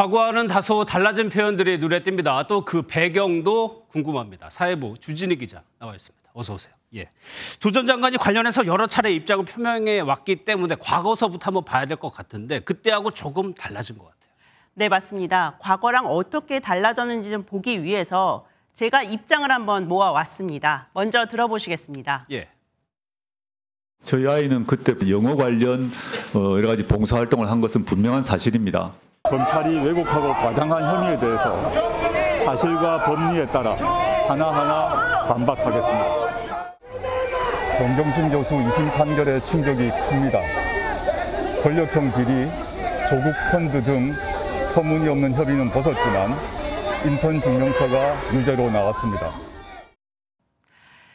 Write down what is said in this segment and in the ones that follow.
과거와는 다소 달라진 표현들이 눈에 띕니다. 또 그 배경도 궁금합니다. 사회부 주진희 기자 나와 있습니다. 어서 오세요. 예. 조 전 장관이 관련해서 여러 차례 입장을 표명해 왔기 때문에 과거서부터 한번 봐야 될 것 같은데 그때하고 조금 달라진 것 같아요. 네, 맞습니다. 과거랑 어떻게 달라졌는지 좀 보기 위해서 제가 입장을 한번 모아왔습니다. 먼저 들어보시겠습니다. 예. 저희 아이는 그때 영어 관련 여러 가지 봉사활동을 한 것은 분명한 사실입니다. 검찰이 왜곡하고 과장한 혐의에 대해서 사실과 법리에 따라 하나하나 반박하겠습니다. 정경심 교수 2심 판결의 충격이 큽니다. 권력형 비리, 조국 펀드 등 터무니없는 협의는 벗었지만 인턴 증명서가 유죄로 나왔습니다.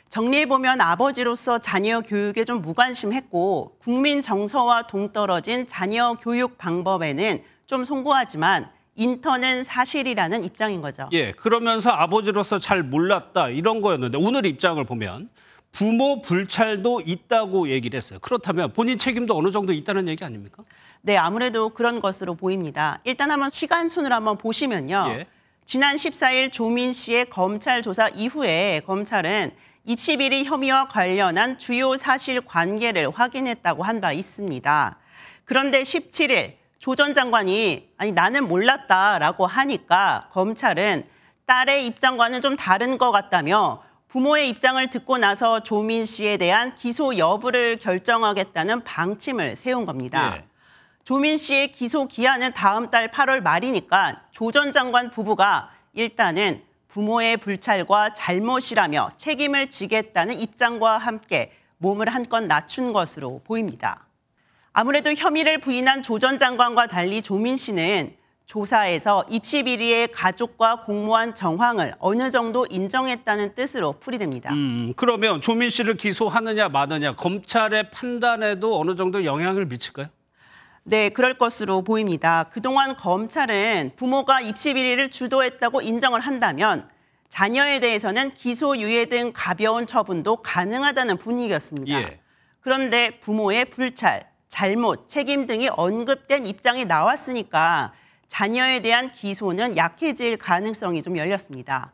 정리해보면 아버지로서 자녀 교육에 좀 무관심했고 국민 정서와 동떨어진 자녀 교육 방법에는 좀 송구하지만 인턴은 사실이라는 입장인 거죠. 예, 그러면서 아버지로서 잘 몰랐다 이런 거였는데 오늘 입장을 보면 부모 불찰도 있다고 얘기를 했어요. 그렇다면 본인 책임도 어느 정도 있다는 얘기 아닙니까? 네, 아무래도 그런 것으로 보입니다. 일단 한번 시간순을 한번 보시면요. 예. 지난 14일 조민 씨의 검찰 조사 이후에 검찰은 입시 비리 혐의와 관련한 주요 사실관계를 확인했다고 한 바 있습니다. 그런데 17일 조 전 장관이 아니 나는 몰랐다라고 하니까 검찰은 딸의 입장과는 좀 다른 것 같다며 부모의 입장을 듣고 나서 조민 씨에 대한 기소 여부를 결정하겠다는 방침을 세운 겁니다. 예. 조민 씨의 기소 기한은 다음 달 8월 말이니까 조 전 장관 부부가 일단은 부모의 불찰과 잘못이라며 책임을 지겠다는 입장과 함께 몸을 한껏 낮춘 것으로 보입니다. 아무래도 혐의를 부인한 조 전 장관과 달리 조민 씨는 조사에서 입시 비리의 가족과 공모한 정황을 어느 정도 인정했다는 뜻으로 풀이됩니다. 그러면 조민 씨를 기소하느냐 마느냐 검찰의 판단에도 어느 정도 영향을 미칠까요? 네, 그럴 것으로 보입니다. 그동안 검찰은 부모가 입시 비리를 주도했다고 인정을 한다면 자녀에 대해서는 기소유예 등 가벼운 처분도 가능하다는 분위기였습니다. 예. 그런데 부모의 불찰, 잘못, 책임 등이 언급된 입장이 나왔으니까 자녀에 대한 기소는 약해질 가능성이 좀 열렸습니다.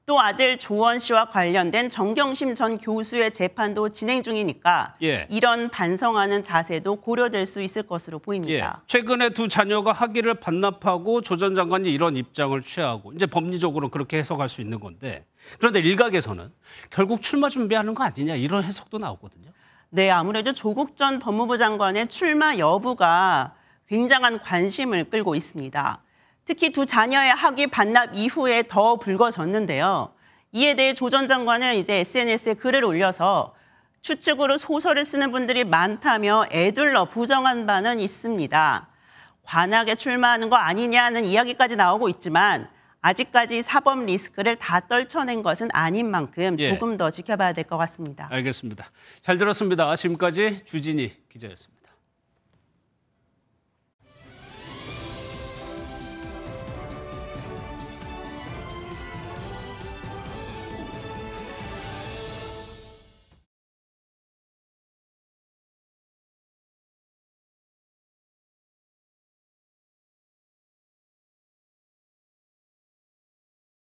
또 아들 조원 씨와 관련된 정경심 전 교수의 재판도 진행 중이니까 예. 이런 반성하는 자세도 고려될 수 있을 것으로 보입니다. 예. 최근에 두 자녀가 학위를 반납하고 조 전 장관이 이런 입장을 취하고 이제 법리적으로 그렇게 해석할 수 있는 건데 그런데 일각에서는 결국 출마 준비하는 거 아니냐 이런 해석도 나오거든요. 네, 아무래도 조국 전 법무부 장관의 출마 여부가 굉장한 관심을 끌고 있습니다. 특히 두 자녀의 학위 반납 이후에 더 불거졌는데요. 이에 대해 조 전 장관은 이제 SNS에 글을 올려서 추측으로 소설을 쓰는 분들이 많다며 애둘러 부정한 바는 있습니다. 관악에 출마하는 거 아니냐는 이야기까지 나오고 있지만 아직까지 사법 리스크를 다 떨쳐낸 것은 아닌 만큼 조금 더 지켜봐야 될 것 같습니다. 알겠습니다. 잘 들었습니다. 지금까지 주진희 기자였습니다.